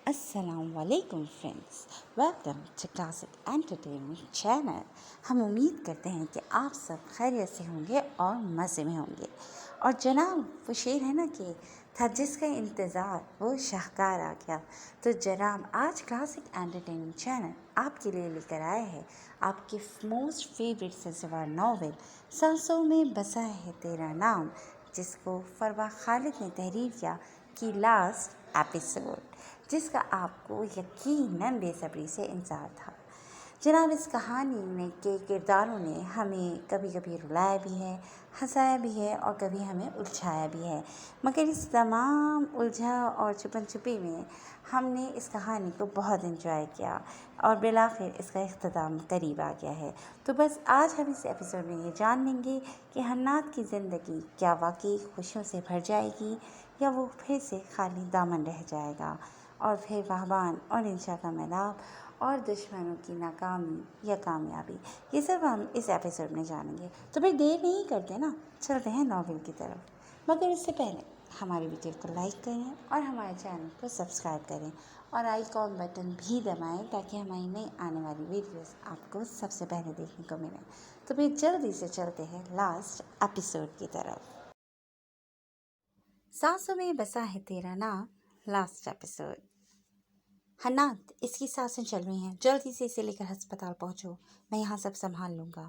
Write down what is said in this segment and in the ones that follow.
السلام علیکم friends, welcome to classic entertainment channel. ہم امید کرتے ہیں کہ آپ سب خیریت سے ہوں گے اور مزے میں ہوں گے۔ اور جناب وہ شعر ہے نا کہ تھا جس کا انتظار وہ شاہکار آ گیا، تو جناب آج کلاسک انٹرٹینمنٹ چینل آپ کے لیے لے کر آئے ہیں آپ کے موسٹ فیوریٹ سزوار ناول سانسوں میں بسا ہے تیرا نام، جس کو فروا خالد نے تحریر کیا کی لاسٹ ایپیسوڈ، جس کا آپ کو یقیناً بے صبری سے انتظار تھا۔ جناب اس کہانی میں کے کرداروں نے ہمیں کبھی کبھی رلایا بھی ہے، ہنسایا بھی ہے اور کبھی ہمیں الجھایا بھی ہے، مگر اس تمام الجھا اور چھپن چھپی میں ہم نے اس کہانی کو بہت انجوائے کیا اور بالآخر اس کا اختتام قریب آ گیا ہے۔ تو بس آج ہم اس ایپیسوڈ میں یہ جان لیں گے کہ حنات کی زندگی کیا واقعی خوشیوں سے بھر جائے گی یا وہ پھر سے خالی دامن رہ جائے گا، اور پھر وہبان اور انشا کا ملاپ اور دشمنوں کی ناکامی یا کامیابی، یہ سب ہم اس ایپیسوڈ میں جانیں گے۔ تو پھر دیر نہیں کرتے نا، چلتے ہیں ناول کی طرف، مگر اس سے پہلے ہماری ویڈیو کو لائک کریں اور ہمارے چینل کو سبسکرائب کریں اور آئیکن بٹن بھی دبائیں تاکہ ہماری نئی آنے والی ویڈیوز آپ کو سب سے پہلے دیکھنے کو ملیں۔ تو پھر جلدی سے چلتے ہیں لاسٹ ایپیسوڈ کی طرف۔ سانسوں میں بسا ہے تیرا نام، لاسٹ ایپیسوڈ۔ حنات اس کی سانسیں چل رہی ہیں، جلدی سے اسے لے کر ہسپتال پہنچو، میں یہاں سب سنبھال لوں گا۔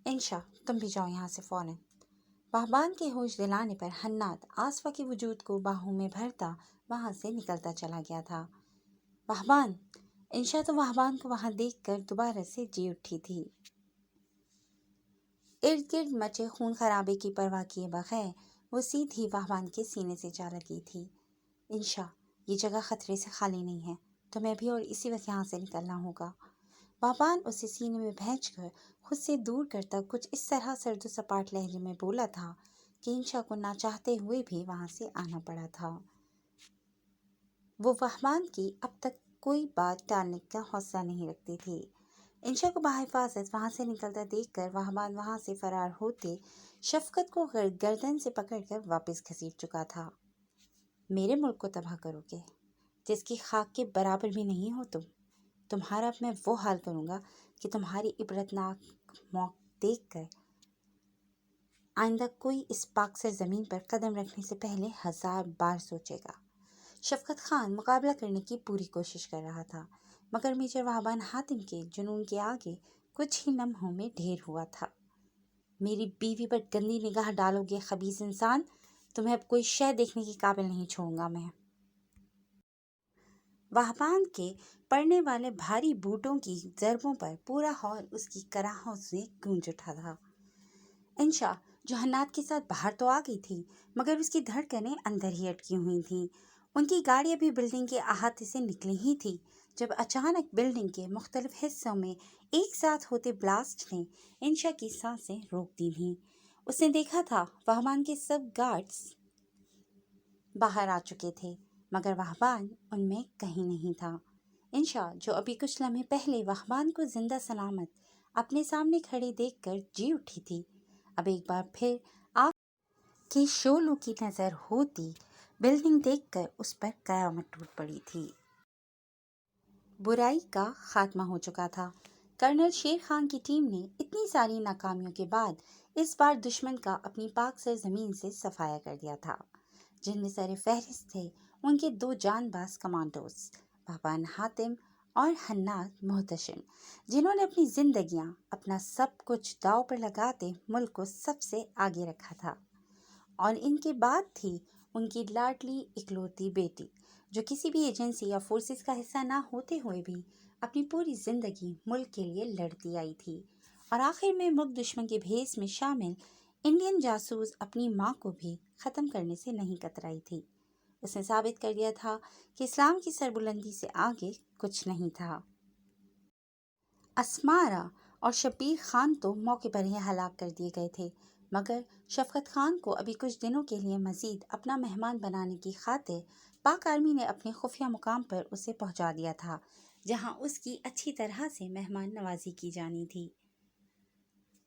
انشا تم بھی جاؤ یہاں سے فوراً۔ وہبان کے ہوش دلانے پر حنات آصفہ کے وجود کو باہوں میں بھرتا وہاں سے نکلتا چلا گیا تھا۔ وہبان! انشا تو وہبان کو وہاں دیکھ کر دوبارہ سے جی اٹھی تھی۔ ارد گرد مچے خون خرابے کی پرواہ کیے بغیر وہ سیدھی وہبان کے سینے سے جا لگی تھی۔ انشا یہ جگہ خطرے سے خالی نہیں ہے، تمہیں بھی اور اسی وقت یہاں سے نکلنا ہوگا۔ وہبان اسے سینے میں بھینچ کر خود سے دور کرتا کچھ اس طرح سرد و سپاٹ لہجے میں بولا تھا کہ انشا کو نہ چاہتے ہوئے بھی وہاں سے آنا پڑا تھا۔ وہ وہبان کی اب تک کوئی بات ٹالنے کا حوصلہ نہیں رکھتی تھی۔ انشا کو بحفاظت وہاں سے نکلتا دیکھ کر وہبان وہاں سے فرار ہوتے شفقت کو گردن سے پکڑ کر واپس گھسیٹ چکا تھا۔ میرے ملک کو تباہ کرو گے، جس کی خاک کے برابر بھی نہیں ہو تمہارا اب میں وہ حال کروں گا کہ تمہاری عبرتناک موت دیکھ کر آئندہ کوئی اس پاک سر زمین پر قدم رکھنے سے پہلے 1000 بار سوچے گا۔ شفقت خان مقابلہ کرنے کی پوری کوشش کر رہا تھا، مگر میجر وہبان حاتم کے جنون کے آگے کچھ ہی لمحوں میں ڈھیر ہوا تھا۔ میری بیوی پر گندی نگاہ ڈالو گے خبیث انسان، تمہیں اب کوئی شے دیکھنے کے قابل نہیں چھوڑوں گا میں۔ وہبان کے پڑنے والے بھاری بوٹوں کی ضربوں پر پورا ہال اس کی کراہوں سے گونج اٹھا تھا۔ انشا جو حنات کے ساتھ باہر تو آ گئی تھی، مگر اس کی دھڑکنیں اندر ہی اٹکی ہوئی تھیں۔ ان کی گاڑی ابھی بلڈنگ کے احاطے سے نکلی ہی تھی جب اچانک بلڈنگ کے مختلف حصوں میں ایک ساتھ ہوتے بلاسٹ نے انشا کی سانسیں روک دی تھیں۔ اس نے دیکھا تھا وہبان کے سب گارڈز باہر آ چکے تھے، مگر وہبان ان میں کہیں نہیں تھا۔ انشا جو ابھی کچھ لمحے پہلے وہبان کو زندہ سلامت اپنے سامنے کھڑے دیکھ کر جی اٹھی تھی، اب ایک بار پھر آپ کی شعلوں کی نظر ہوتی بلڈنگ دیکھ کر اس پر قیامت ٹوٹ پڑی تھی۔ برائی کا خاتمہ ہو چکا تھا۔ کرنل شیر خان کی ٹیم نے اتنی ساری ناکامیوں کے بعد اس بار دشمن کا اپنی پاک سرزمین سے صفایا کر دیا تھا، جن میں سر فہرست تھے ان کے 2 جان باز کمانڈوز وہبان حاتم اور حنات محتشم، جنہوں نے اپنی زندگیاں اپنا سب کچھ داؤ پر لگاتے ملک کو سب سے آگے رکھا تھا۔ اور ان کے بعد تھی ان کی لاڈلی اکلوتی بیٹی، جو کسی بھی ایجنسی یا فورسز کا حصہ نہ ہوتے ہوئے بھی اپنی پوری زندگی ملک کے لیے لڑتی آئی تھی، اور آخر میں ملک دشمن کے بھیس میں شامل انڈین جاسوس اپنی ماں کو بھی ختم کرنے سے نہیں کترائی تھی۔ اس نے ثابت کر دیا تھا کہ اسلام کی سربلندی سے آگے کچھ نہیں تھا۔ اسمارا اور شبیر خان تو موقع پر ہی ہلاک کر دیے گئے تھے، مگر شفقت خان کو ابھی کچھ دنوں کے لیے مزید اپنا مہمان بنانے کی خاطر پاک آرمی نے اپنے خفیہ مقام پر اسے پہنچا دیا تھا، جہاں اس کی اچھی طرح سے مہمان نوازی کی جانی تھی۔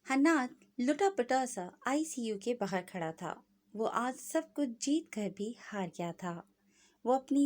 حنات لٹا پٹا سا ICU کے باہر کھڑا تھا۔ وہ آج سب کچھ جیت کر بھی ہار گیا تھا۔ وہ اپنی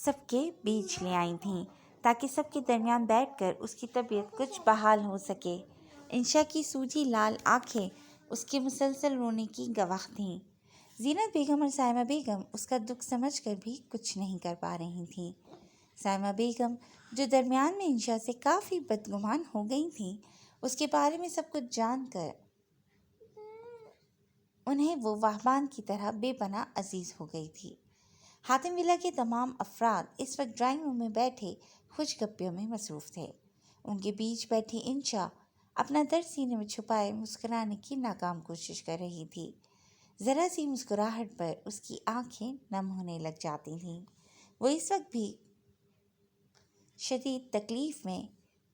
سب کے بیچ لے آئی تھیں تاکہ سب کے درمیان بیٹھ کر اس کی طبیعت کچھ بحال ہو سکے۔ انشا کی سوجی لال آنکھیں اس کے مسلسل رونے کی گواہ تھیں۔ زینت بیگم اور سائمہ بیگم اس کا دکھ سمجھ کر بھی کچھ نہیں کر پا رہی تھیں۔ سائمہ بیگم جو درمیان میں انشا سے کافی بدگمان ہو گئی تھیں، اس کے بارے میں سب کچھ جان کر انہیں وہ وہبان کی طرح بے پناہ عزیز ہو گئی تھی۔ حاتم ولا کے تمام افراد اس وقت ڈرائنگ روم میں بیٹھے خوش گپیوں میں مصروف تھے۔ ان کے بیچ بیٹھی انشا اپنا درد سینے میں چھپائے مسکرانے کی ناکام کوشش کر رہی تھی۔ ذرا سی مسکراہٹ پر اس کی آنکھیں نم ہونے لگ جاتی تھیں۔ وہ اس وقت بھی شدید تکلیف میں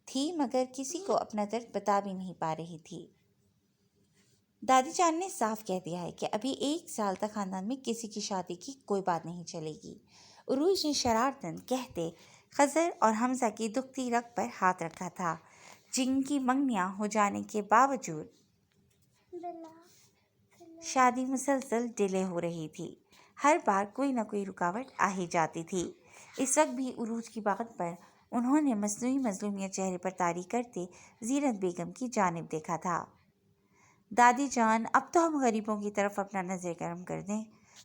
تھی مگر کسی کو اپنا درد بتا بھی نہیں پا رہی تھی۔ دادی جان نے صاف کہہ دیا ہے کہ ابھی 1 سال تک خاندان میں کسی کی شادی کی کوئی بات نہیں چلے گی۔ عروج نے شرارتاً کہتے خضر اور حمزہ کی دکھتی رگ پر ہاتھ رکھا تھا، جن کی منگنیاں ہو جانے کے باوجود شادی مسلسل ڈیلے ہو رہی تھی۔ ہر بار کوئی نہ کوئی رکاوٹ آ ہی جاتی تھی۔ اس وقت بھی عروج کی بات پر انہوں نے مصنوعی مظلومیت چہرے پر طاری کرتے زینت بیگم کی جانب دیکھا تھا۔ دادی جان، اب تو ہم غریبوں کی طرف اپنا نظر کرم کر دیں۔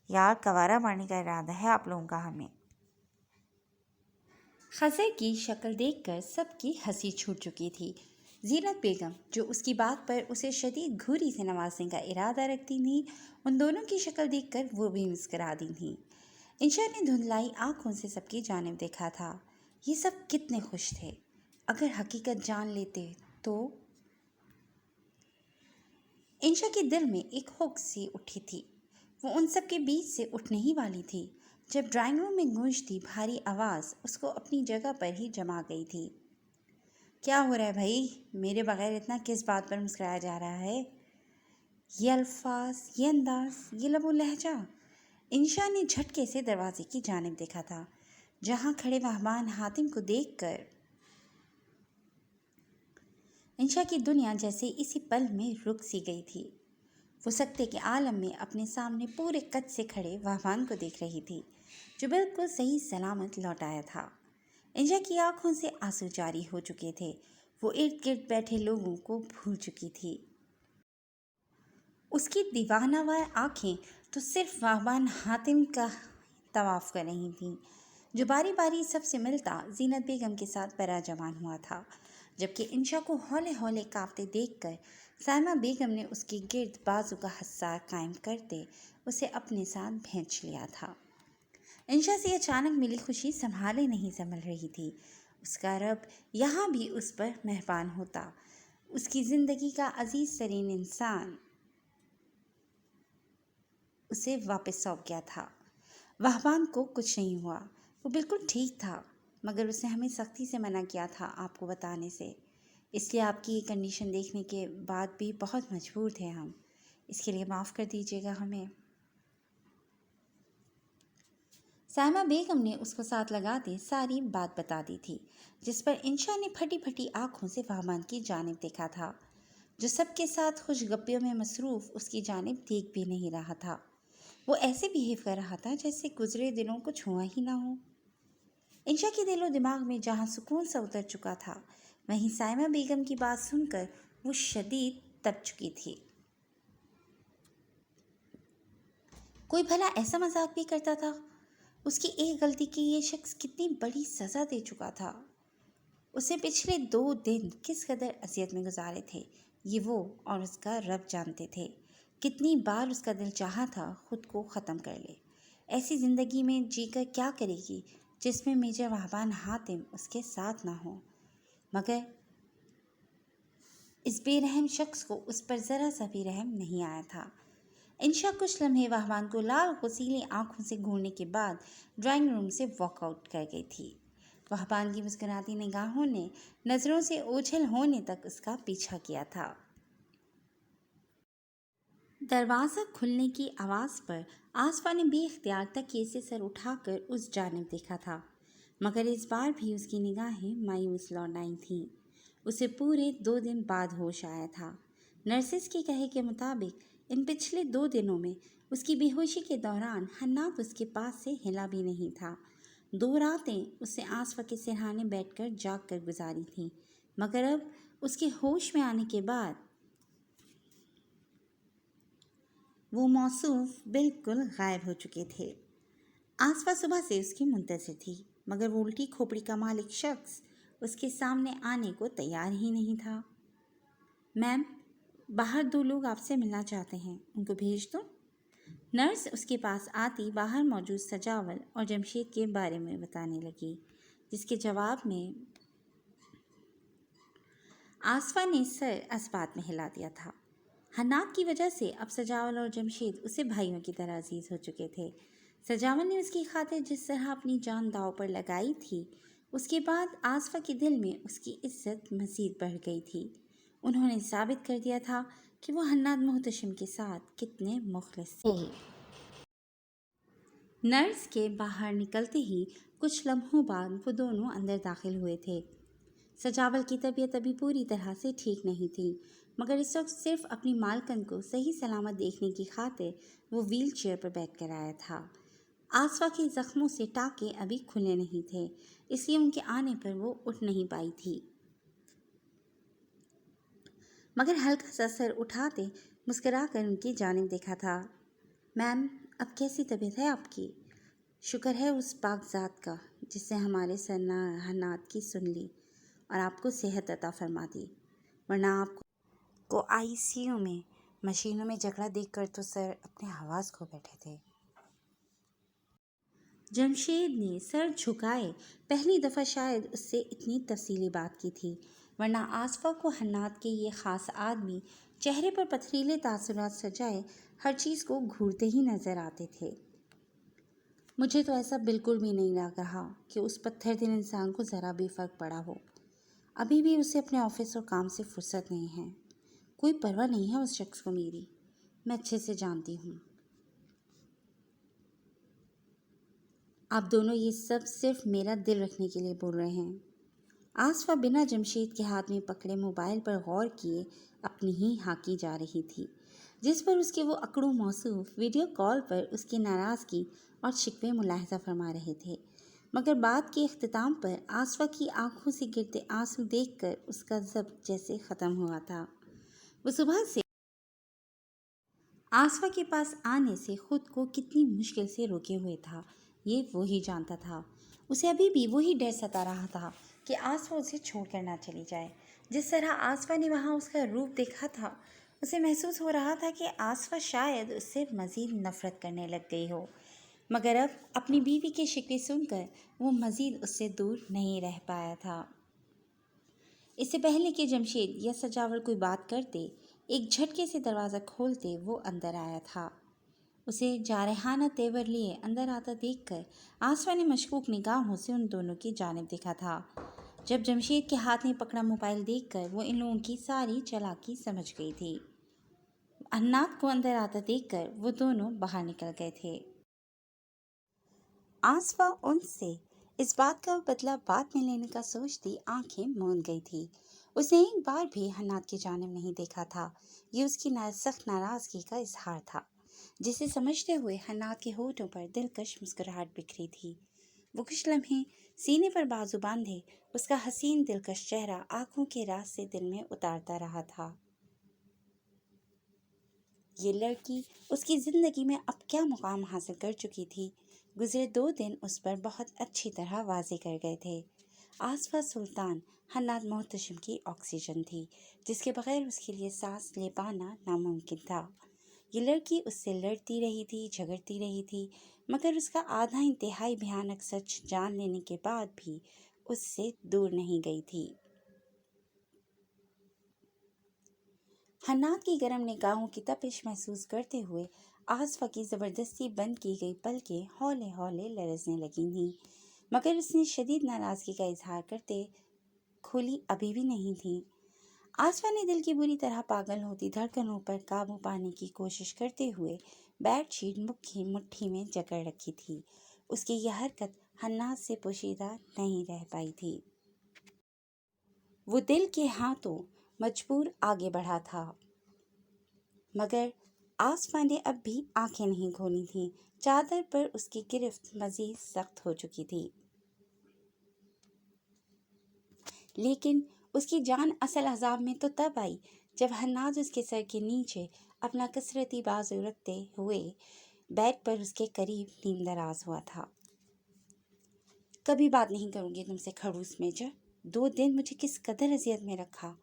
یار کوارا مارنے کا ارادہ ہے آپ لوگوں کا ہمیں۔ خضر کی شکل دیکھ کر سب کی ہنسی چھوٹ چکی تھی۔ زینت بیگم جو اس کی بات پر اسے شدید گھوری سے نوازنے کا ارادہ رکھتی تھیں، ان دونوں کی شکل دیکھ کر وہ بھی مسکرا دی تھیں۔ انشا نے دھندلائی آنکھوں سے سب کی جانب دیکھا تھا۔ یہ سب کتنے خوش تھے۔ اگر حقیقت جان لیتے تو انشا کے دل میں ایک ہوک سی اٹھی تھی۔ وہ ان سب کے بیچ سے اٹھنے ہی والی تھی جب ڈرائنگ روم میں گونجتی بھاری آواز اس کو اپنی جگہ پر ہی جما گئی تھی۔ کیا ہو رہا ہے بھائی؟ میرے بغیر اتنا کس بات پر مسکرایا جا رہا ہے؟ یہ الفاظ، یہ انداز، یہ لب و لہجہ۔ انشا نے جھٹکے سے دروازے کی جانب دیکھا تھا، جہاں کھڑے مہمان حاتم کو دیکھ کر انشا کی دنیا جیسے اسی پل میں رک سی گئی تھی۔ وہ سکتے کے عالم میں اپنے سامنے پورے قد سے کھڑے مہمان کو دیکھ رہی تھی، جو بالکل صحیح سلامت لوٹ آیا تھا۔ انشا کی آنکھوں سے آنسو جاری ہو چکے تھے۔ وہ ارد گرد بیٹھے لوگوں کو بھول چکی تھی۔ اس کی دیوانہ وار آنکھیں تو صرف مہمان حاتم کا طواف کر رہی تھیں، جو باری باری سب سے ملتا زینت بیگم کے ساتھ براجمان ہوا تھا، جبکہ انشا کو ہولے ہولے کانپتے دیکھ کر سائمہ بیگم نے اس کے گرد بازو کا حصار قائم کرتے اسے اپنے ساتھ بھینچ لیا تھا۔ انشا سے اچانک ملی خوشی سنبھالے نہیں سنبھل رہی تھی۔ اس کا رب یہاں بھی اس پر مہربان ہوتا۔ اس کی زندگی کا عزیز ترین انسان اسے واپس سونپ گیا تھا۔ وہبان کو کچھ نہیں ہوا، وہ بالکل ٹھیک تھا، مگر اس نے ہمیں سختی سے منع کیا تھا آپ کو بتانے سے۔ اس لیے آپ کی یہ کنڈیشن دیکھنے کے بعد بھی بہت مجبور تھے ہم۔ اس کے لیے معاف کر دیجیے گا ہمیں۔ سائمہ بیگم نے اس کو ساتھ لگاتے ساری بات بتا دی تھی، جس پر انشا نے پھٹی پھٹی آنکھوں سے وہبان کی جانب دیکھا تھا، جو سب کے ساتھ خوش گپیوں میں مصروف اس کی جانب دیکھ بھی نہیں رہا تھا۔ وہ ایسے بیہیو کر رہا تھا جیسے گزرے دنوں کچھ ہوا ہی نہ ہو۔ انشا کے دل و دماغ میں جہاں سکون سا اتر چکا تھا، وہیں سائمہ بیگم کی بات سن کر وہ شدید تپ چکی تھی۔ کوئی بھلا ایسا مذاق بھی کرتا تھا؟ اس کی ایک غلطی کی یہ شخص کتنی بڑی سزا دے چکا تھا۔ اسے پچھلے 2 دن کس قدر اذیت میں گزارے تھے، یہ وہ اور اس کا رب جانتے تھے۔ کتنی بار اس کا دل چاہا تھا خود کو ختم کر لے۔ ایسی زندگی میں جی کر کیا کرے گی جس میں میجر وہبان حاتم اس کے ساتھ نہ ہو، مگر اس بے رحم شخص کو اس پر ذرا سا بھی رحم نہیں آیا تھا۔ انشا کچھ لمحے وہبان کو لال غسیلی آنکھوں سے گھورنے کے بعد ڈرائنگ روم سے واک آؤٹ کر گئی تھی۔ وہبان کی مسکراتی نگاہوں نے نظروں سے اوجھل ہونے تک اس کا پیچھا کیا تھا۔ دروازہ کھلنے کی آواز پر آصفہ نے بے اختیار تکیے سے سر اٹھا کر اس جانب دیکھا تھا، مگر اس بار بھی اس کی نگاہیں مایوس لوٹ آئی تھیں۔ اسے پورے 2 دن بعد ہوش آیا تھا۔ نرسز کے کہے کے مطابق ان پچھلے 2 دنوں میں اس کی بے ہوشی کے دوران حنات اس کے پاس سے ہلا بھی نہیں تھا۔ 2 راتیں اس نے آصفہ کے سرہانے بیٹھ کر جاگ کر گزاری تھیں، مگر اب اس کے ہوش میں آنے کے بعد وہ موصوف بالکل غائب ہو چکے تھے۔ آصفہ صبح سے اس کی منتظر تھی، مگر وہ الٹی کھوپڑی کا مالک شخص اس کے سامنے آنے کو تیار ہی نہیں تھا۔ میم، باہر 2 لوگ آپ سے ملنا چاہتے ہیں، ان کو بھیج دوں؟ نرس اس کے پاس آتی باہر موجود سجاول اور جمشید کے بارے میں بتانے لگی، جس کے جواب میں آصفہ نے سر اسبات میں ہلا دیا تھا۔ حنات کی وجہ سے اب سجاول اور جمشید اسے بھائیوں کی طرح عزیز ہو چکے تھے۔ سجاول نے اس کی خاطر جس طرح اپنی جان داؤ پر لگائی تھی، اس کے بعد آصفہ کے دل میں اس کی عزت مزید بڑھ گئی تھی۔ انہوں نے ثابت کر دیا تھا کہ وہ حنات محتشم کے ساتھ کتنے مخلص تھے۔ نرس کے باہر نکلتے ہی کچھ لمحوں بعد وہ دونوں اندر داخل ہوئے تھے۔ سجاول کی طبیعت ابھی پوری طرح سے ٹھیک نہیں تھی، مگر اس وقت صرف اپنی مالکن کو صحیح سلامت دیکھنے کی خاطر وہ ویل چیئر پر بیٹھ کر آیا تھا۔ آصفہ کے زخموں سے ٹانکے ابھی کھلے نہیں تھے، اس لیے ان کے آنے پر وہ اٹھ نہیں پائی تھی، مگر ہلکا سا سر اٹھاتے مسکرا کر ان کی جانب دیکھا تھا۔ میم، اب کیسی طبیعت ہے آپ کی؟ شکر ہے اس پاک ذات کا جس سے ہمارے حنات کی سن لی اور آپ کو صحت عطا فرما دی، ورنہ آپ کو ICU میں مشینوں میں جھگڑا دیکھ کر تو سر اپنے حواس کھو بیٹھے تھے۔ جمشید نے سر جھکائے پہلی دفعہ شاید اس سے اتنی تفصیلی بات کی تھی، ورنہ آصفہ کو حنات کے یہ خاص آدمی چہرے پر پتھریلے تاثرات سجائے ہر چیز کو گھورتے ہی نظر آتے تھے۔ مجھے تو ایسا بالکل بھی نہیں لگ رہا کہ اس پتھر دل انسان کو ذرا بھی فرق پڑا ہو۔ ابھی بھی اسے اپنے آفس اور کام سے فرصت نہیں ہے۔ کوئی پرواہ نہیں ہے اس شخص کو میری، میں اچھے سے جانتی ہوں۔ آپ دونوں یہ سب صرف میرا دل رکھنے کے لیے بول رہے ہیں۔ آصفہ بنا جمشید کے ہاتھ میں پکڑے موبائل پر غور کیے اپنی ہی ہانکی جا رہی تھی، جس پر اس کے وہ اکڑو موصوف ویڈیو کال پر اس کی ناراضگی اور شکوے ملاحظہ فرما رہے تھے، مگر بات کے اختتام پر آصفہ کی آنکھوں سے گرتے آنسو دیکھ کر اس کا ضبط جیسے ختم ہوا تھا۔ وہ صبح سے آصفہ کے پاس آنے سے خود کو کتنی مشکل سے روکے ہوئے تھا، یہ وہی جانتا تھا۔ اسے ابھی بھی وہی ڈر ستا رہا تھا کہ آصفہ اسے چھوڑ کر نہ چلی جائے۔ جس طرح آصفہ نے وہاں اس کا روپ دیکھا تھا، اسے محسوس ہو رہا تھا کہ آصفہ شاید اس سے مزید نفرت کرنے لگ گئی ہو، مگر اب اپنی بیوی کے شکوے سن کر وہ مزید اس سے دور نہیں رہ پایا تھا۔ اس سے پہلے کہ جمشید یا سجاول کوئی بات کرتے، ایک جھٹکے سے دروازہ کھولتے وہ اندر آیا تھا۔ اسے جارحانہ تیور لیے اندر آتا دیکھ کر آصفہ نے مشکوک نگاہوں سے ان دونوں کی جانب دیکھا تھا۔ جب جمشید کے ہاتھ میں پکڑا موبائل دیکھ کر وہ ان لوگوں کی ساری چالاکی سمجھ گئی تھی۔ حنات کو اندر آتا دیکھ کر وہ دونوں باہر نکل گئے تھے۔ آصفہ ان سے اس بات کا بدلہ بعد میں لینے کا سوچتی آنکھیں موند گئی تھی۔ اس نے ایک بار بھی حنات کی جانب نہیں دیکھا تھا۔ یہ اس کی سخت ناراضگی کا اظہار تھا، جسے سمجھتے ہوئے حنات کے ہونٹوں پر دلکش مسکراہٹ بکھری تھی۔ وہ کچھ لمحے سینے پر بازو باندھے اس کا حسین دلکش چہرہ آنکھوں کے راز سے دل میں اتارتا رہا تھا۔ یہ لڑکی اس کی زندگی میں اب کیا مقام حاصل کر چکی تھی، گزرے 2 دن اس پر بہت اچھی طرح واضح کر گئے تھے۔ آصفہ سلطان حنات محتشم کی آکسیجن تھی، جس کے بغیر اس کے لیے سانس لے پانا ناممکن تھا۔ یہ لڑکی اس سے لڑتی رہی تھی، جھگڑتی رہی تھی، مگر اس کا آدھا انتہائی بھیانک سچ جان لینے کے بعد بھی اس سے دور نہیں گئی تھی۔ حنات کی گرم نگاہوں کی تپش محسوس کرتے ہوئے آصفہ کی زبردستی بند کی گئی پلکیں ہولے ہولے لرزنے لگی تھیں، مگر اس نے شدید ناراضگی کا اظہار کرتے کھولی ابھی بھی نہیں تھی۔ آصفہ نے دل کی بری طرح پاگل ہوتی دھڑکنوں پر قابو پانے کی کوشش کرتے ہوئے بیڈ شیٹ مٹھی میں جکڑ رکھی تھی۔ اس کی یہ حرکت حنات سے پوشیدہ نہیں رہ پائی تھی۔ وہ دل کے ہاتھوں مجبور آگے بڑھا تھا، مگر آصفہ نے اب بھی آنکھیں نہیں کھولی تھیں۔ چادر پر اس کی گرفت مزید سخت ہو چکی تھی۔ لیکن اس کی جان اصل عذاب میں تو تب آئی جب حناز اس کے سر کے نیچے اپنا کثرتی بازو رکھتے ہوئے بیڈ پر اس کے قریب نیم دراز ہوا تھا۔ کبھی بات نہیں کروں گی تم سے خڑوس میجر، 2 دن مجھے کس قدر اذیت میں رکھا۔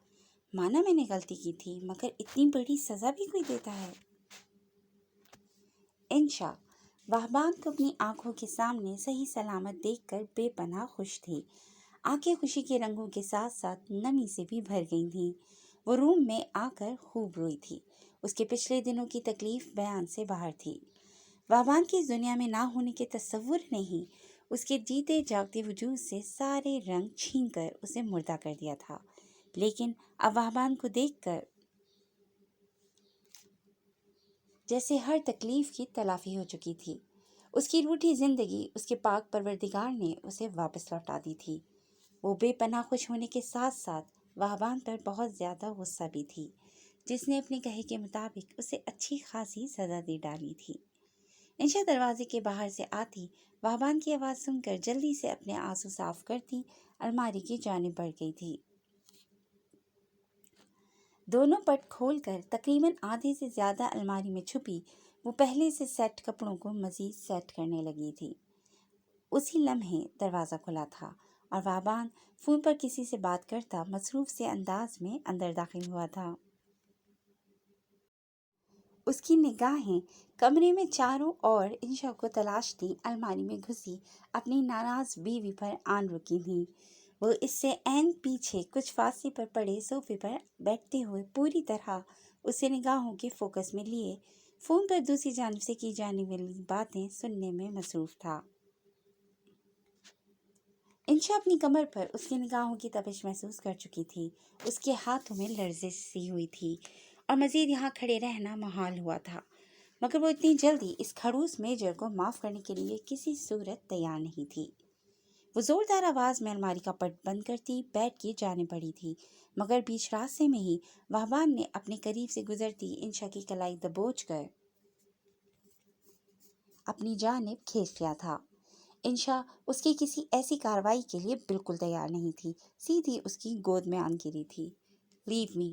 مانا میں نے غلطی کی تھی، مگر اتنی بڑی سزا بھی کوئی دیتا ہے؟ انشا وہبان کو اپنی آنکھوں کے سامنے صحیح سلامت دیکھ کر بے پناہ خوش تھی۔ آنکھیں خوشی کے رنگوں کے ساتھ ساتھ نمی سے بھی بھر گئی تھیں۔ وہ روم میں آ کر خوب روئی تھی۔ اس کے پچھلے دنوں کی تکلیف بیان سے باہر تھی۔ وہبان کی اس دنیا میں نہ ہونے کے تصور نے ہی اس کے جیتے جاگتے وجود سے سارے رنگ چھین کر اسے مردہ کر دیا تھا۔ لیکن اب وہبان کو دیکھ کر جیسے ہر تکلیف کی تلافی ہو چکی تھی۔ اس کی روٹھی زندگی اس کے پاک پروردگار نے اسے واپس لوٹا دی تھی۔ وہ بے پناہ خوش ہونے کے ساتھ ساتھ وہبان پر بہت زیادہ غصہ بھی تھی، جس نے اپنے کہے کے مطابق اسے اچھی خاصی سزا دے ڈالی تھی۔ انشا دروازے کے باہر سے آتی وہبان کی آواز سن کر جلدی سے اپنے آنسو صاف کرتی الماری کی جانب بڑھ گئی تھی۔ دونوں پٹ کھول کر تقریباً آدھے سے زیادہ الماری میں چھپی وہ پہلے سے سیٹ کپڑوں کو مزید سیٹ کرنے لگی تھی۔ اسی لمحے دروازہ کھلا تھا اور وہبان فون پر کسی سے بات کرتا مصروف سے انداز میں اندر داخل ہوا تھا۔ اس کی نگاہیں کمرے میں چاروں اور انشا کو تلاشتی الماری میں گھسی اپنی ناراض بیوی پر آن رکی تھی۔ وہ اس سے عین پیچھے کچھ فاصلے پر پڑے صوفے پر بیٹھتے ہوئے پوری طرح اسے نگاہوں کے فوکس میں لیے فون پر دوسری جانب سے کی جانے والی باتیں سننے میں مصروف تھا۔ انشا اپنی کمر پر اس کی نگاہوں کی تپش محسوس کر چکی تھی۔ اس کے ہاتھوں میں لرزش سی ہوئی تھی اور مزید یہاں کھڑے رہنا محال ہوا تھا، مگر وہ اتنی جلدی اس کھڑوس میجر کو معاف کرنے کے لیے کسی صورت تیار نہیں تھی۔ وہ زوردار آواز میں الماری کا پٹ بند کرتی بیڈ کی جانب بڑھی تھی، مگر بیچ راستے میں ہی وہبان نے اپنے قریب سے گزرتی انشا کی کلائی دبوچ کر اپنی جانب کھینچ لیا تھا۔ انشا اس کی کسی ایسی کارروائی کے لیے بالکل تیار نہیں تھی، سیدھی اس کی گود میں آن گری تھی۔ لیو می،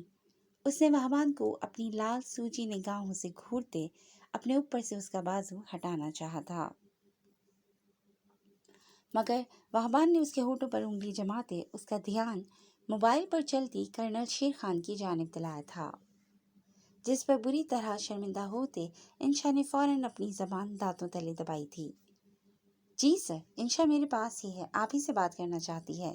اس نے وہبان کو اپنی لال سوجی نگاہوں سے گھورتے اپنے اوپر سے اس کا بازو ہٹانا چاہا تھا، مگر وہبان نے اس کے ہونٹوں پر انگلی جماتے اس کا دھیان موبائل پر چلتی کرنل شیر خان کی جانب دلایا تھا، جس پر بری طرح شرمندہ ہوتے انشا نے فوراً اپنی زبان دانتوں تلے دبائی تھی۔ جی سر، انشا میرے پاس ہی ہے، آپ ہی سے بات کرنا چاہتی ہے۔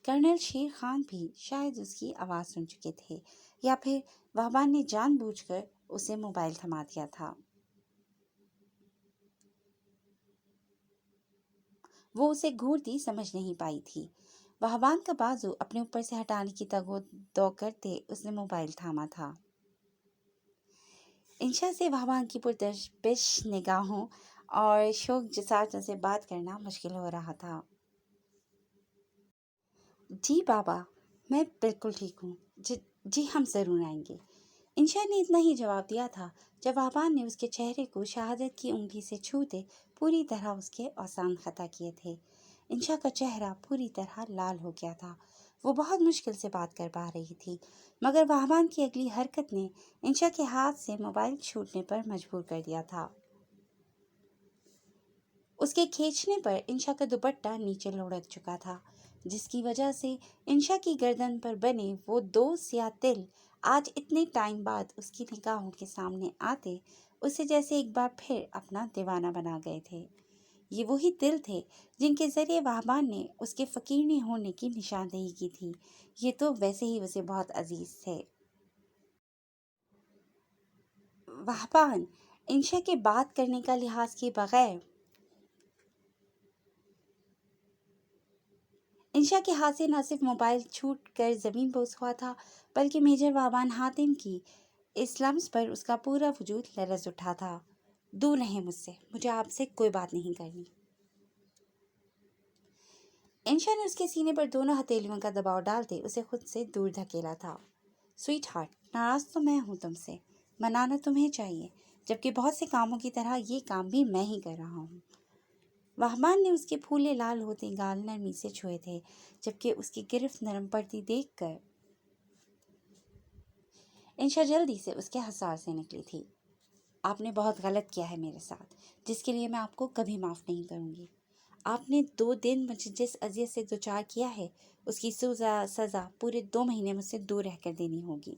کرنل شیر خان بھی شاید اس کی آواز سن چکے تھے یا پھر وہبان نے جان بوجھ کر اسے موبائل تھما دیا تھا۔ وہ اسے گھورتی سمجھ نہیں پائی تھی۔ وہبان کا بازو اپنے اوپر سے ہٹانے کی تگ و دو کرتے اس نے موبائل تھاما تھا۔ انشا سے وہبان کی پرتشبیش نگاہوں اور شوق جسارتوں سے بات کرنا مشکل ہو رہا تھا۔ جی بابا، میں بالکل ٹھیک ہوں، جی ہم ضرور آئیں گے۔ انشا نے اتنا ہی جواب دیا تھا جب وہبان نے اس کے چہرے کو شہادت کی انگلی سے چھوتے پوری طرح اس کے اوسان خطا کیے تھے۔ انشا کا چہرہ پوری طرح لال ہو گیا تھا۔ وہ بہت مشکل سے بات کر پا رہی تھی، مگر وہبان کی اگلی حرکت نے انشا کے ہاتھ سے موبائل چھوٹنے پر مجبور کر دیا تھا۔ اس کے کھینچنے پر انشا کا دوپٹہ نیچے لڑک چکا تھا، جس کی وجہ سے انشا کی گردن پر بنے وہ 2 سیاہ تل آج اتنے ٹائم بعد اس کی نگاہوں کے سامنے آتے اسے جیسے ایک بار پھر اپنا دیوانہ بنا گئے تھے۔ یہ وہی تل تھے جن کے ذریعے وہبان نے اس کے فقیرنی ہونے کی نشاندہی کی تھی۔ یہ تو ویسے ہی اسے بہت عزیز تھے۔ وہبان انشا کے بات کرنے کا لحاظ کے بغیر انشا کے ہاتھ سے نہ صرف موبائل چھوٹ کر زمین بوس ہوا تھا، بلکہ میجر وہبان حاتم کی اس لمس پر اس کا پورا وجود لرز اٹھا تھا۔ دور رہیں مجھ سے، مجھے آپ سے کوئی بات نہیں کرنی۔ انشا نے اس کے سینے پر دونوں ہتھیلیوں کا دباؤ ڈالتے اسے خود سے دور دھکیلا تھا۔ سویٹ ہارٹ، ناراض تو میں ہوں تم سے، منانا تمہیں چاہیے، جبکہ بہت سے کاموں کی طرح یہ کام بھی میں ہی کر رہا ہوں۔ وہبان نے اس کے پھولے لال ہوتے گال نرمی سے چھوئے تھے، جبکہ اس کی گرفت نرم پڑتی دیکھ کر انشا جلدی سے اس کے حصار سے نکلی تھی۔ آپ نے بہت غلط کیا ہے میرے ساتھ، جس کے لیے میں آپ کو کبھی معاف نہیں کروں گی۔ آپ نے 2 دن مجھے جس اذیت سے دوچار کیا ہے، اس کی سزا پورے 2 مہینے مجھ سے دور رہ کر دینی ہوگی۔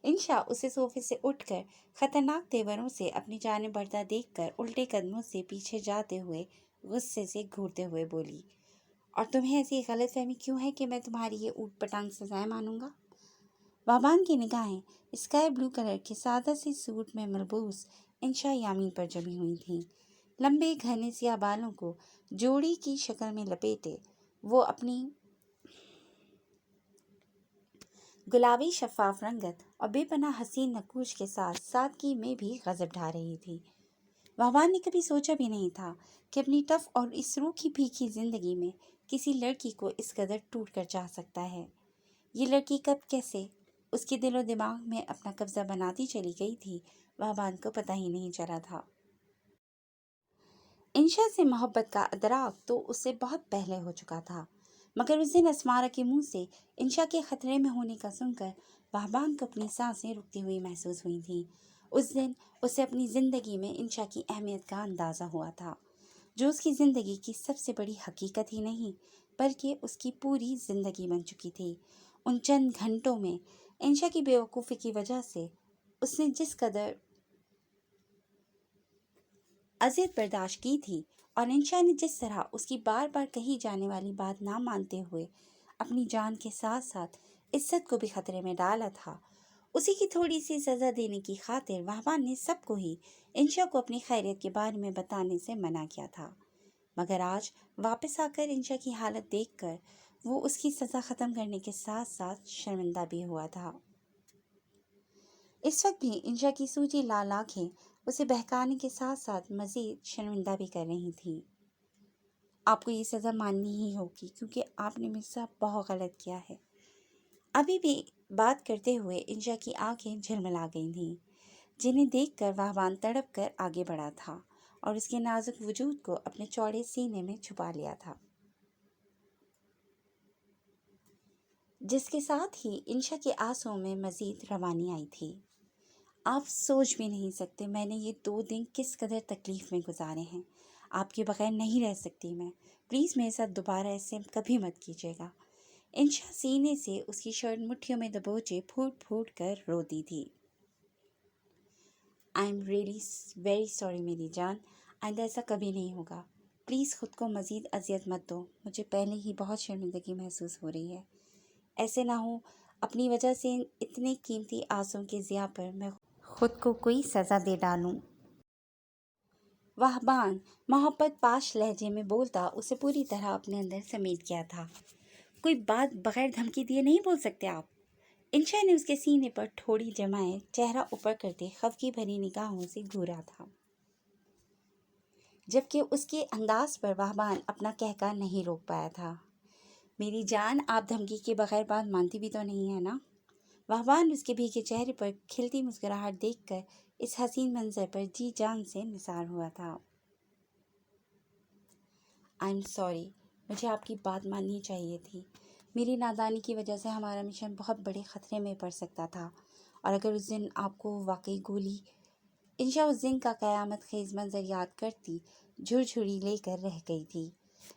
انشا اسے صوفے سے اٹھ کر خطرناک تیوروں سے اپنی جانب بڑھتا دیکھ کر الٹے قدموں سے پیچھے جاتے ہوئے غصے سے گھورتے ہوئے بولی، اور تمہیں ایسی غلط فہمی کیوں ہے کہ میں تمہاری یہ اوٹ پٹانگ سزائیں مانوں گا؟ وہبان کی نگاہیں اسکائی بلو کلر کے سادہ سی سوٹ میں ملبوس انشا یامین پر جمی ہوئی تھیں۔ لمبے گھنے سیاہ بالوں کو جوڑی کی شکل میں لپیٹے وہ اپنی گلابی شفاف رنگت اور بے پناہ حسین نقوش کے ساتھ سادگی میں بھی غضب ڈھا رہی تھی۔ وہبان نے کبھی سوچا بھی نہیں تھا کہ اپنی ٹف اور اس روکھی پھیکی زندگی میں کسی لڑکی کو اس قدر ٹوٹ کر چاہ سکتا ہے۔ یہ لڑکی کب کیسے اس کے دل و دماغ میں اپنا قبضہ بناتی چلی گئی تھی، وہبان کو پتہ ہی نہیں چلا تھا۔ انشا سے محبت کا ادراک تو اس سے بہت پہلے ہو چکا تھا، مگر اس دن اسمارا کے منہ سے انشا کے خطرے میں ہونے کا سن کر وہبان کو اپنی سانسیں رکتی ہوئی محسوس ہوئی تھیں۔ اس دن اسے اپنی زندگی میں انشا کی اہمیت کا اندازہ ہوا تھا، جو اس کی زندگی کی سب سے بڑی حقیقت ہی نہیں بلکہ اس کی پوری زندگی بن چکی تھی۔ ان چند گھنٹوں میں انشا کی بے وقوفی کی وجہ سے اس نے جس قدر اذیت برداشت کی تھی، اور انشا نے جس طرح اس کی بار بار کہی جانے والی بات نہ مانتے ہوئے اپنی جان کے ساتھ ساتھ عزت کو بھی خطرے میں ڈالا تھا، اسی کی تھوڑی سی سزا دینے کی خاطر وہبان نے سب کو ہی انشا کو اپنی خیریت کے بارے میں بتانے سے منع کیا تھا۔ مگر آج واپس آ کر انشا کی حالت دیکھ کر وہ اس کی سزا ختم کرنے کے ساتھ ساتھ شرمندہ بھی ہوا تھا۔ اس وقت بھی انشا کی سوجی لال آنکھیں اسے بہکانے کے ساتھ ساتھ مزید شرمندہ بھی کر رہی تھیں۔ آپ کو یہ سزا ماننی ہی ہوگی کیونکہ آپ نے میرے ساتھ بہت غلط کیا ہے۔ ابھی بھی بات کرتے ہوئے انشا کی آنکھیں جھلملا گئی تھیں، جنہیں دیکھ کر وہبان تڑپ کر آگے بڑھا تھا اور اس کے نازک وجود کو اپنے چوڑے سینے میں چھپا لیا تھا، جس کے ساتھ ہی انشا کے آنسوؤں میں مزید روانی آئی تھی۔ آپ سوچ بھی نہیں سکتے میں نے یہ 2 دن کس قدر تکلیف میں گزارے ہیں۔ آپ کے بغیر نہیں رہ سکتی میں، پلیز میرے ساتھ دوبارہ ایسے کبھی مت کیجیے گا۔ انشا سینے سے اس کی شرٹ مٹھیوں میں دبوچے پھوٹ پھوٹ کر روتی تھی۔ I am really very sorry میری جان، آئندہ ایسا کبھی نہیں ہوگا۔ پلیز خود کو مزید اذیت مت دو، مجھے پہلے ہی بہت شرمندگی محسوس ہو رہی ہے۔ ایسے نہ ہو اپنی وجہ سے اتنے قیمتی آنسوؤں کے ضیاع پر میں خود کو کوئی سزا دے ڈالوں۔ وہبان محبت پاش لہجے میں بولتا اسے پوری طرح اپنے اندر سمیٹ گیا تھا۔ کوئی بات بغیر دھمکی دیے نہیں بول سکتے آپ؟ انشا نے اس کے سینے پر ٹھوڑی جمائے چہرہ اوپر کرتے خفگی بھری نگاہوں سے گھورا تھا، جبکہ اس کے انداز پر وہبان اپنا کہکہ نہیں روک پایا تھا۔ میری جان، آپ دھمکی کے بغیر بات مانتی بھی تو نہیں ہے نا؟ وہبان اس کے بھیگے چہرے پر کھلتی مسکراہٹ دیکھ کر اس حسین منظر پر جی جان سے نثار ہوا تھا۔ آئی ایم سوری، مجھے آپ کی بات ماننی چاہیے تھی۔ میری نادانی کی وجہ سے ہمارا مشن بہت بڑے خطرے میں پڑ سکتا تھا، اور اگر اس دن آپ کو واقعی گولی… انشا اس دن کا قیامت خیز منظر یاد کرتی جھرجھری لے کر رہ گئی تھی،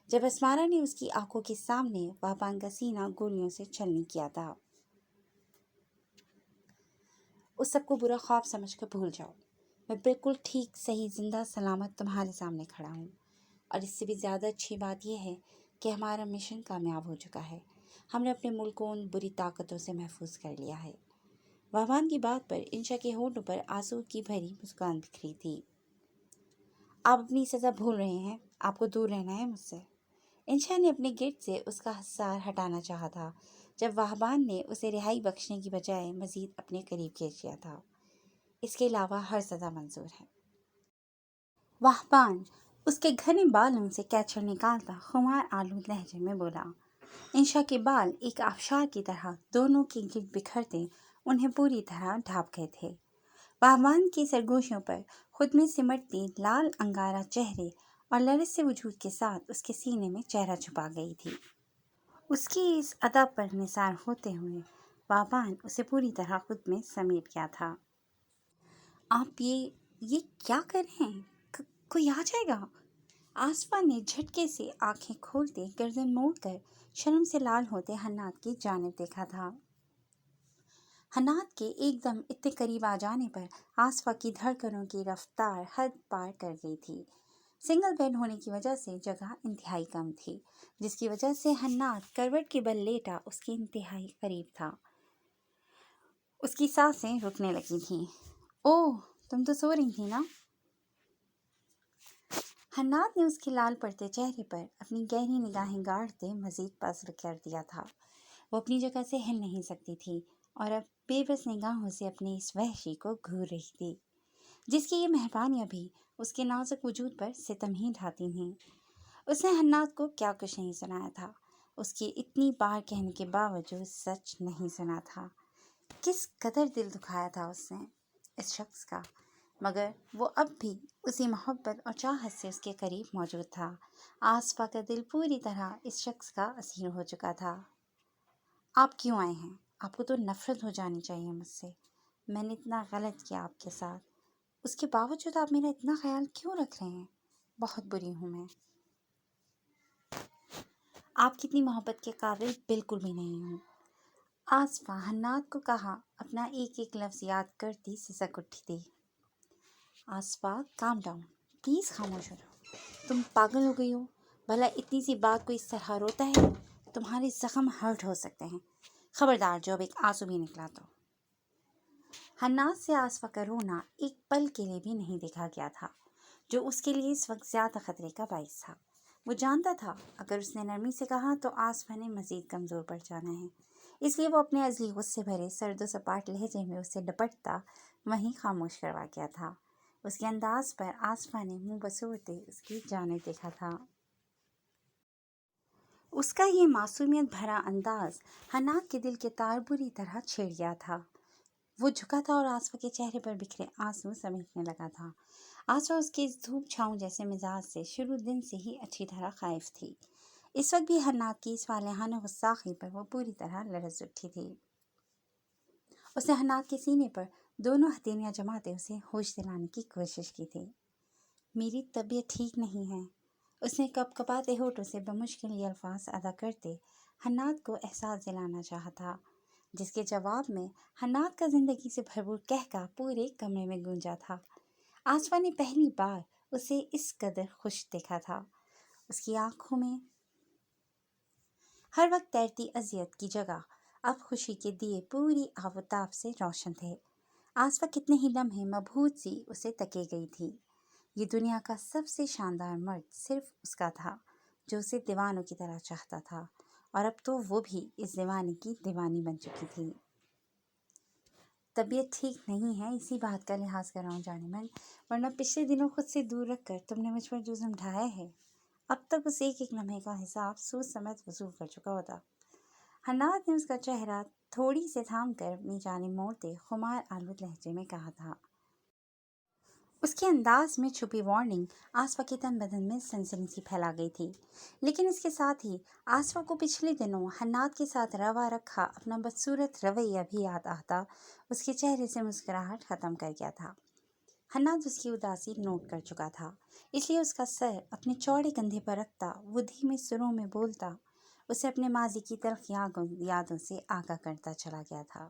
جب اسمارا نے اس کی آنکھوں کے سامنے وہبان کا سینہ گولیوں سے چھلنی کیا تھا۔ اس سب کو برا خواب سمجھ کر بھول جاؤ، میں بالکل ٹھیک صحیح زندہ سلامت تمہارے سامنے کھڑا ہوں، اور اس سے بھی زیادہ اچھی بات یہ ہے کہ ہمارا مشن کامیاب ہو چکا ہے۔ ہم نے اپنے ملک کو ان بری طاقتوں سے محفوظ کر لیا ہے۔ وہبان کی بات پر انشا کے ہونٹوں پر آنسو کی بھری مسکان بکھری تھی۔ آپ اپنی سزا بھول رہے ہیں، آپ کو دور رہنا ہے مجھ سے۔ انشا نے اپنے گرد سے اس کا حصار ہٹانا چاہا تھا، جب وہبان نے اسے رہائی بخشنے کی بجائے مزید اپنے قریب کھینچ لیا تھا۔ اس کے علاوہ ہر سزا منظور ہے۔ وہبان اس کے گھنے بالوں سے کیچڑ نکالتا خمار آلود لہجے میں بولا۔ انشا کے بال ایک آبشار کی طرح دونوں کے گرد بکھرتے انہیں پوری طرح ڈھانپ گئے تھے۔ باغبان کی سرگوشیوں پر خود میں سمٹتی لال انگارہ چہرے اور لرز سے وجود کے ساتھ اس کے سینے میں چہرہ چھپا گئی تھی۔ اس کی اس ادا پر نثار ہوتے ہوئے باغبان اسے پوری طرح خود میں سمیٹ گیا تھا۔ آپ یہ کیا کر رہے ہیں؟ کوئی آ جائے گا؟ آصفہ نے جھٹکے سے آنکھیں کھولتے گردن موڑ کر شرم سے لال ہوتے حنات کی جانب دیکھا تھا۔ حنات کے ایک دم اتنے قریب آ جانے پر آصفہ کی دھڑکنوں کی رفتار حد پار کر گئی تھی۔ سنگل بیڈ ہونے کی وجہ سے جگہ انتہائی کم تھی، جس کی وجہ سے حنات کروٹ کے بل لیٹا اس کے انتہائی قریب تھا۔ اس کی سانسیں رکنے لگی تھیں۔ اوہ، تم تو سو رہی تھی نا؟ حنات نے اس کے لال پڑتے چہرے پر اپنی گہری نگاہیں گاڑتے مزید پزر کر دیا تھا۔ وہ اپنی جگہ سے ہل نہیں سکتی تھی اور اب بے بس نگاہوں سے اپنے اس وحشی کو گھور رہی تھی، جس کی یہ مہربانیاں بھی اس کے نازک وجود پر ستم ہی ڈھاتی تھیں۔ اس نے حنات کو کیا کچھ نہیں سنایا تھا، اس کی اتنی بار کہنے کے باوجود سچ نہیں سنا تھا۔ کس قدر دل دکھایا تھا اس نے اس شخص کا، مگر وہ اب بھی اسی محبت اور چاہت سے اس کے قریب موجود تھا۔ آصفہ کا دل پوری طرح اس شخص کا اسیر ہو چکا تھا۔ آپ کیوں آئے ہیں؟ آپ کو تو نفرت ہو جانی چاہیے مجھ سے۔ میں نے اتنا غلط کیا آپ کے ساتھ، اس کے باوجود آپ میرا اتنا خیال کیوں رکھ رہے ہیں؟ بہت بری ہوں میں، آپ کتنی محبت کے قابل بالکل بھی نہیں ہوں۔ آصفہ حنات کو کہا اپنا ایک ایک لفظ یاد کرتی سسک اٹھی تھی۔ آصفہ کام ڈاؤن، پلیز خاموش ہو جاؤ۔ تم پاگل ہو گئی ہو؟ بھلا اتنی سی بات کو اس طرح روتا ہے؟ تمہارے زخم ہرٹ ہو سکتے ہیں، خبردار جو اب ایک آنسو بھی نکلا تو۔ حنات سے آصفہ کا رونا ایک پل کے لیے بھی نہیں دیکھا گیا تھا، جو اس کے لیے اس وقت زیادہ خطرے کا باعث تھا۔ وہ جانتا تھا اگر اس نے نرمی سے کہا تو آصفہ نے مزید کمزور پڑ جانا ہے، اس لیے وہ اپنے ازلی غصے بھرے سرد و سپاٹ لہجے میں اسے ڈپٹتا وہیں خاموش کروا گیا تھا۔ اس کے انداز پر آصفہ نے منہ بسوڑتے اس کی جانب دیکھا تھا۔ اس کا یہ معصومیت بھرا انداز حنات کے دل کے تار بری طرح چھیڑ گیا تھا۔ وہ جھکا تھا اور آصفہ کے چہرے پر بکھرے آنسو سمیٹنے لگا تھا۔ آصفہ اس کے اس دھوپ چھاؤں جیسے مزاج سے شروع دن سے ہی اچھی طرح خائف تھی۔ اس وقت بھی حنات کی اس والہانہ غصاخی پر وہ پوری طرح لرز اٹھی تھی۔ اس نے حنات کے سینے پر دونوں ہتھیلیاں جماتے اسے ہوش دلانے کی کوشش کی تھی۔ میری طبیعت ٹھیک نہیں ہے، اس نے کپ کپاتے ہونٹوں سے بمشکل یہ الفاظ ادا کرتے حنات کو احساس دلانا چاہا تھا، جس کے جواب میں حنات کا زندگی سے بھرپور قہقہ پورے کمرے میں گونجا تھا۔ آصفہ نے پہلی بار اسے اس قدر خوش دیکھا تھا۔ اس کی آنکھوں میں ہر وقت تیرتی اذیت کی جگہ اب خوشی کے دیے پوری آفتاب سے روشن تھے۔ آصفہ کتنے ہی لمحے مبہوت سی اسے تکے گئی تھی۔ یہ دنیا کا سب سے شاندار مرد صرف اس کا تھا، جو اسے دیوانوں کی طرح چاہتا تھا، اور اب تو وہ بھی اس دیوانے کی دیوانی بن چکی تھی۔ طبیعت ٹھیک نہیں ہے، اسی بات کا لحاظ کر رہا ہوں جانے من، ورنہ پچھلے دنوں خود سے دور رکھ کر تم نے مجھ پر جو ظلم ڈھایا ہے، اب تک اس ایک ایک لمحے کا حساب سود سمیت وصول کر چکا ہوتا۔ حنات نے اس کا چہرہ تھوڑی سے تھام کر اپنی جانب موڑتے خمار آلود لہجے میں کہا تھا۔ اس کے انداز میں چھپی وارننگ آصفہ کے تن بدن میں سنسنی سی پھیلا گئی تھی، لیکن اس کے ساتھ ہی آصفہ کو پچھلے دنوں حنات کے ساتھ روا رکھا اپنا بدصورت رویہ بھی یاد آتا اس کے چہرے سے مسکراہٹ ختم کر گیا تھا۔ حنات اس کی اداسی نوٹ کر چکا تھا، اس لیے اس کا سر اپنے چوڑے کندھے پر رکھتا وہ دھیمے سروں میں بولتا اسے اپنے ماضی کی تلخ یادوں سے آگاہ کرتا چلا گیا تھا۔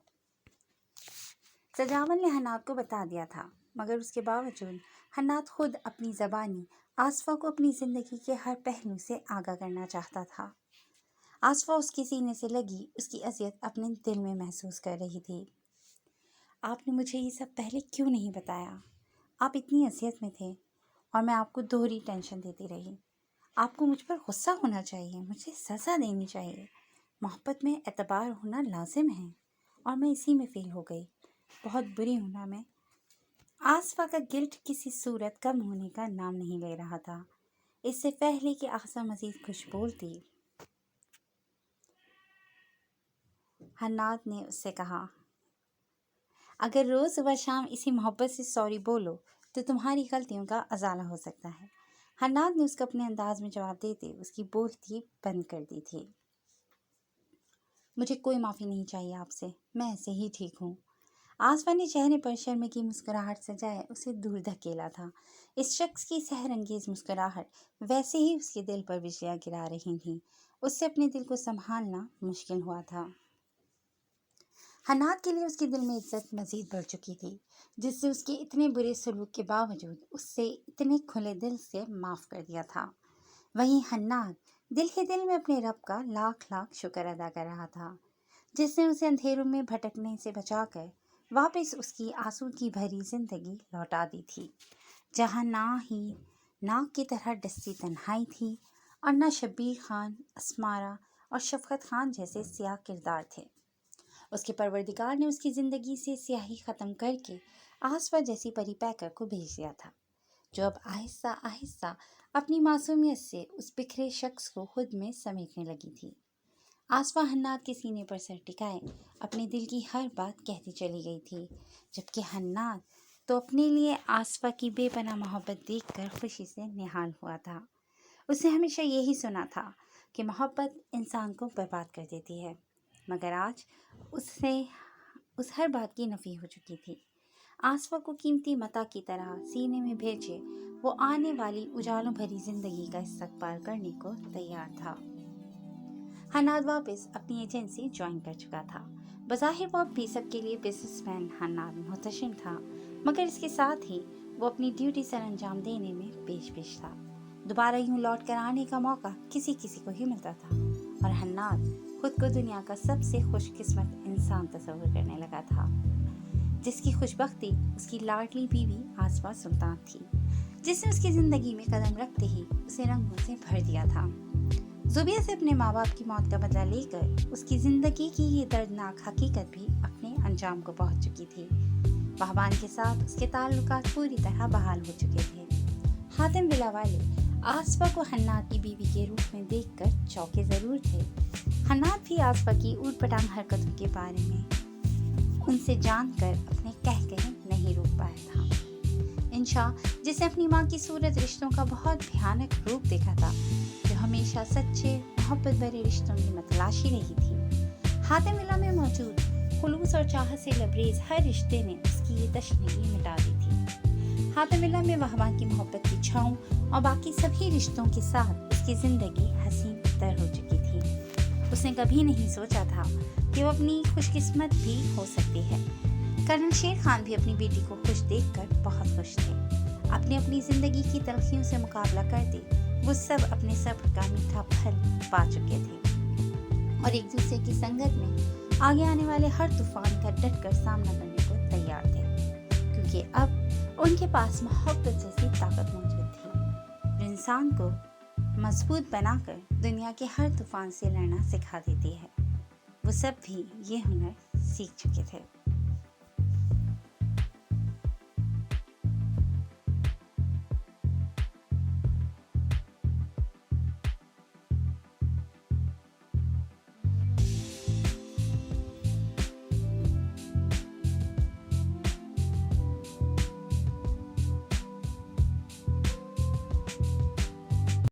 سجاول نے حنات کو بتا دیا تھا، مگر اس کے باوجود حنات خود اپنی زبانی آصفہ کو اپنی زندگی کے ہر پہلو سے آگاہ کرنا چاہتا تھا۔ آصفہ اس کے سینے سے لگی اس کی اذیت اپنے دل میں محسوس کر رہی تھی۔ آپ نے مجھے یہ سب پہلے کیوں نہیں بتایا؟ آپ اتنی اذیت میں تھے اور میں آپ کو دوہری ٹینشن دیتی رہی۔ آپ کو مجھ پر غصہ ہونا چاہیے، مجھے سزا دینی چاہیے۔ محبت میں اعتبار ہونا لازم ہے، اور میں اسی میں فیل ہو گئی۔ بہت بری ہوں نا میں۔ آصفہ کا گلٹ کسی صورت کم ہونے کا نام نہیں لے رہا تھا۔ اس سے پہلے کہ آصفہ مزید کچھ بولتی، حنات نے اس سے کہا، اگر روز صبح شام اسی محبت سے سوری بولو تو تمہاری غلطیوں کا ازالہ ہو سکتا ہے۔ حناد نے اس کو اپنے انداز میں جواب دیتے اس کی بولتی بند کر دی تھی۔ مجھے کوئی معافی نہیں چاہیے آپ سے، میں ایسے ہی ٹھیک ہوں۔ آصفہ نے چہرے پر شرم کی مسکراہٹ سجائے اسے دور دھکیلا تھا۔ اس شخص کی سحر انگیز مسکراہٹ ویسے ہی اس کے دل پر بجلیاں گرا رہی تھیں۔ اس سے اپنے دل کو سنبھالنا مشکل ہوا تھا۔ حناد کے لیے اس کے دل میں عزت مزید بڑھ چکی تھی، جس سے اس کے اتنے برے سلوک کے باوجود اس سے اتنے کھلے دل سے معاف کر دیا تھا۔ وہیں حناد دل کے دل میں اپنے رب کا لاکھ لاکھ شکر ادا کر رہا تھا، جس نے اسے اندھیروں میں بھٹکنے سے بچا کر واپس اس کی آسودگی بھری زندگی لوٹا دی تھی، جہاں نہ ہی ناک کی طرح ڈستی تنہائی تھی اور نہ شبیر خان، اسمارا اور شفقت خان جیسے سیاہ کردار تھے۔ اس کے پروردگار نے اس کی زندگی سے سیاہی ختم کر کے آصفہ جیسی پری پیکر کو بھیج دیا تھا، جو اب آہستہ آہستہ اپنی معصومیت سے اس بکھرے شخص کو خود میں سمیٹنے لگی تھی۔ آصفہ حناد کے سینے پر سر ٹکائے اپنے دل کی ہر بات کہتی چلی گئی تھی، جبکہ حناد تو اپنے لیے آصفہ کی بے پناہ محبت دیکھ کر خوشی سے نہال ہوا تھا۔ اس نے ہمیشہ یہی سنا تھا کہ محبت انسان کو برباد کر دیتی ہے، مگر آج اس ہر بات کی نفی ہو چکی تھی۔ آصفہ کو قیمتی متاع کی طرح سینے میں بھیجے وہ آنے والی اجالوں بھری زندگی کا استقبال کرنے کو تیار تھا۔ حناد واپس اپنی ایجنسی جوائن کر چکا تھا۔ بظاہر وہ اب بھی سب کے لیے بزنس مین حناد محتشم تھا، مگر اس کے ساتھ ہی وہ اپنی ڈیوٹی سر انجام دینے میں پیش تھا۔ دوبارہ یوں لوٹ کر آنے کا موقع کسی کو ہی ملتا تھا، اور حناد خود کو دنیا کا سب سے خوش قسمت انسان تصور کرنے لگا تھا، جس کی خوش بختی اس کی لاڈلی بیوی آصفہ سلطان تھی، جس نے اس کی زندگی میں قدم رکھتے ہی اسے رنگوں سے بھر دیا تھا۔ زوبیہ سے اپنے ماں باپ کی موت کا بدلہ لے کر اس کی زندگی کی یہ دردناک حقیقت بھی اپنے انجام کو پہنچ چکی تھی۔ وہبان کے ساتھ اس کے تعلقات پوری طرح بحال ہو چکے تھے۔ حاتم ولا والے آصفہ کو حناد کی بیوی کے روپ میں دیکھ کر چونکے ضرور تھے۔ حناد بھی آصفہ کی اوٹ پٹانگ حرکتوں کے بارے میں ان سے جان کر اپنے کہے نہیں روک پایا تھا۔ انشا، جس نے اپنی ماں کی صورت رشتوں کا بہت بھیانک روپ دیکھا تھا، جو ہمیشہ سچے محبت بھرے رشتوں کی متلاشی رہی تھی، حاتم ولا میں موجود خلوص اور چاہت سے لبریز ہر رشتے نے اس کی یہ تشنگی مٹا دی تھی۔ حاتم ولا میں وہبان کی محبت کی چھاؤں اور باقی سبھی رشتوں کے ساتھ اس کی زندگی حسین تر ہو چکی تھی۔ اس نے کبھی نہیں سوچا تھا کہ وہ اپنی خوش قسمت بھی ہو سکتی ہے۔ کرنل شیر خان بھی اپنی بیٹی کو خوش دیکھ کر بہت خوش تھے۔ اپنی زندگی کی تلخیوں سے مقابلہ کرتے وہ سب اپنے صبر کا میٹھا پھل پا چکے تھے، اور ایک دوسرے کی سنگت میں آگے آنے والے ہر طوفان کا ڈٹ کر سامنا کرنے کو تیار تھے، کیونکہ اب ان کے پاس محبت جیسی طاقت موجود تھی، جو انسان کو مضبوط بنا کر دنیا کے ہر طوفان سے لڑنا سکھا دیتی ہے۔ وہ سب بھی یہ ہنر سیکھ چکے تھے۔